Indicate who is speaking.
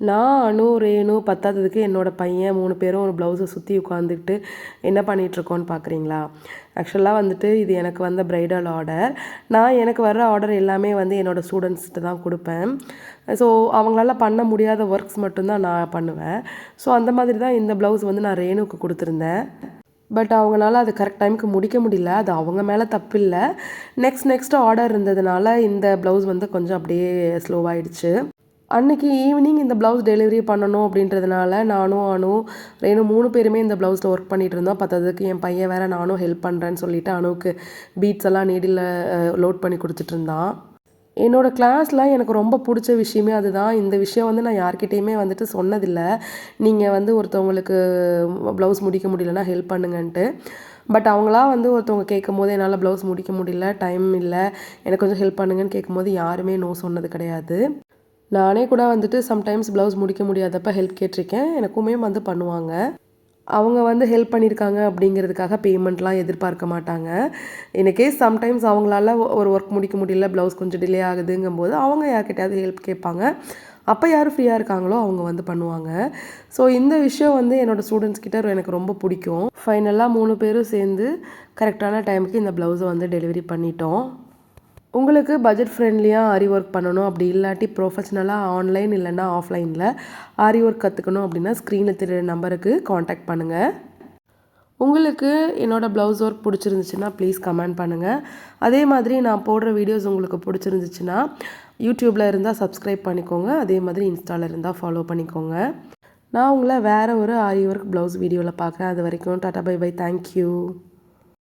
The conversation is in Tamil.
Speaker 1: நான், அனு, ரேணு பத்தாததுக்கு என்னோடய பையன் 3 பேரும் ஒரு ப்ளவுஸை சுற்றி உட்காந்துக்கிட்டு என்ன பண்ணிகிட்ருக்கோன்னு பார்க்குறீங்களா? ஆக்சுவலாக வந்துட்டு இது எனக்கு வந்த ப்ரைடல் ஆர்டர். நான் எனக்கு வர்ற ஆர்டர் எல்லாமே வந்து என்னோடய ஸ்டூடெண்ட்ஸ்கிட்ட தான் கொடுப்பேன். ஸோ அவங்களால பண்ண முடியாத ஒர்க்ஸ் மட்டும்தான் நான் பண்ணுவேன். ஸோ அந்த மாதிரி தான் இந்த ப்ளவுஸ் வந்து நான் ரேணுக்கு கொடுத்துருந்தேன். பட் அவங்களால அது கரெக்ட் டைமுக்கு முடிக்க முடியல. அது அவங்க மேலே தப்பில்ல. நெக்ஸ்ட் ஆர்டர் இருந்ததுனால இந்த ப்ளவுஸ் வந்து கொஞ்சம் அப்படியே ஸ்லோவாகிடுச்சு. அன்றைக்கி ஈவினிங் இந்த ப்ளவுஸ் டெலிவரி பண்ணணும் அப்படின்றதுனால நானும், அனு, ரேணு 3 பேருமே இந்த ப்ளவுஸில் ஒர்க் பண்ணிகிட்டு இருந்தோம். பத்தாததுக்கு என் பையன் வேறு நானும் ஹெல்ப் பண்ணுறேன்னு சொல்லிவிட்டு அனுவுக்கு பீட்ஸ் எல்லாம் நீடில் லோட் பண்ணி கொடுத்துட்ருந்தான். என்னோடய கிளாஸில் எனக்கு ரொம்ப பிடிச்ச விஷயமே அதுதான். இந்த விஷயம் வந்து நான் யார்கிட்டேயுமே வந்துட்டு சொன்னதில்லை. நீங்கள் வந்து ஒருத்தவங்களுக்கு ப்ளவுஸ் முடிக்க முடியலன்னா ஹெல்ப் பண்ணுங்கன்ட்டு. பட் அவங்களா வந்து ஒருத்தவங்க கேட்கும்போது என்னால் ப்ளவுஸ் முடிக்க முடியல, டைம் இல்லை, எனக்கு கொஞ்சம் ஹெல்ப் பண்ணுங்கன்னு கேட்கும்போது யாருமே நோ சொன்னது கிடையாது. நானே கூட வந்துட்டு சம்டைம்ஸ் ப்ளவுஸ் முடிக்க முடியாதப்ப ஹெல்ப் கேட்டிருக்கேன். எனக்குமே வந்து பண்ணுவாங்க. அவங்க வந்து ஹெல்ப் பண்ணியிருக்காங்க அப்படிங்கிறதுக்காக பேமெண்ட்லாம் எதிர்பார்க்க மாட்டாங்க. இன்கேஸ் சம்டைம்ஸ் அவங்களால ஒரு ஒர்க் முடிக்க முடியல, ப்ளவுஸ் கொஞ்சம் டிலே ஆகுதுங்கும்போது அவங்க யார்கிட்டயாவது ஹெல்ப் கேட்பாங்க. அப்போ யார் ஃப்ரீயாக இருக்காங்களோ அவங்க வந்து பண்ணுவாங்க. ஸோ இந்த விஷயம் வந்து என்னோடய ஸ்டூடெண்ட்ஸ் கிட்ட எனக்கு ரொம்ப பிடிக்கும். ஃபைனலாக 3 பேரும் சேர்ந்து கரெக்டான டைமுக்கு இந்த ப்ளவுஸை வந்து டெலிவரி பண்ணிட்டோம். உங்களுக்கு பட்ஜெட் ஃப்ரெண்ட்லியாக ஆரி ஒர்க் பண்ணணும், அப்படி இல்லாட்டி ப்ரொஃபஷ்னலாக ஆன்லைன் இல்லைன்னா ஆஃப்லைனில் ஆரி ஒர்க் கற்றுக்கணும் அப்படின்னா ஸ்க்ரீனில் தெரிகிற நம்பருக்கு காண்டாக்ட் பண்ணுங்கள். உங்களுக்கு என்னோடய ப்ளவுஸ் ஒர்க் பிடிச்சிருந்துச்சுன்னா ப்ளீஸ் கமெண்ட் பண்ணுங்கள். அதே மாதிரி நான் போடுற வீடியோஸ் உங்களுக்கு பிடிச்சிருந்துச்சுன்னா யூடியூப்பில் இருந்தால் சப்ஸ்கிரைப் பண்ணிக்கோங்க. அதே மாதிரி இன்ஸ்டாவில் இருந்தால் ஃபாலோ பண்ணிக்கோங்க. நான் உங்களை வேறு ஒரு ஆரி ஒர்க் ப்ளவுஸ் வீடியோவில் பார்க்குறேன். அது வரைக்கும் டாடா பை பை. தேங்க்யூ.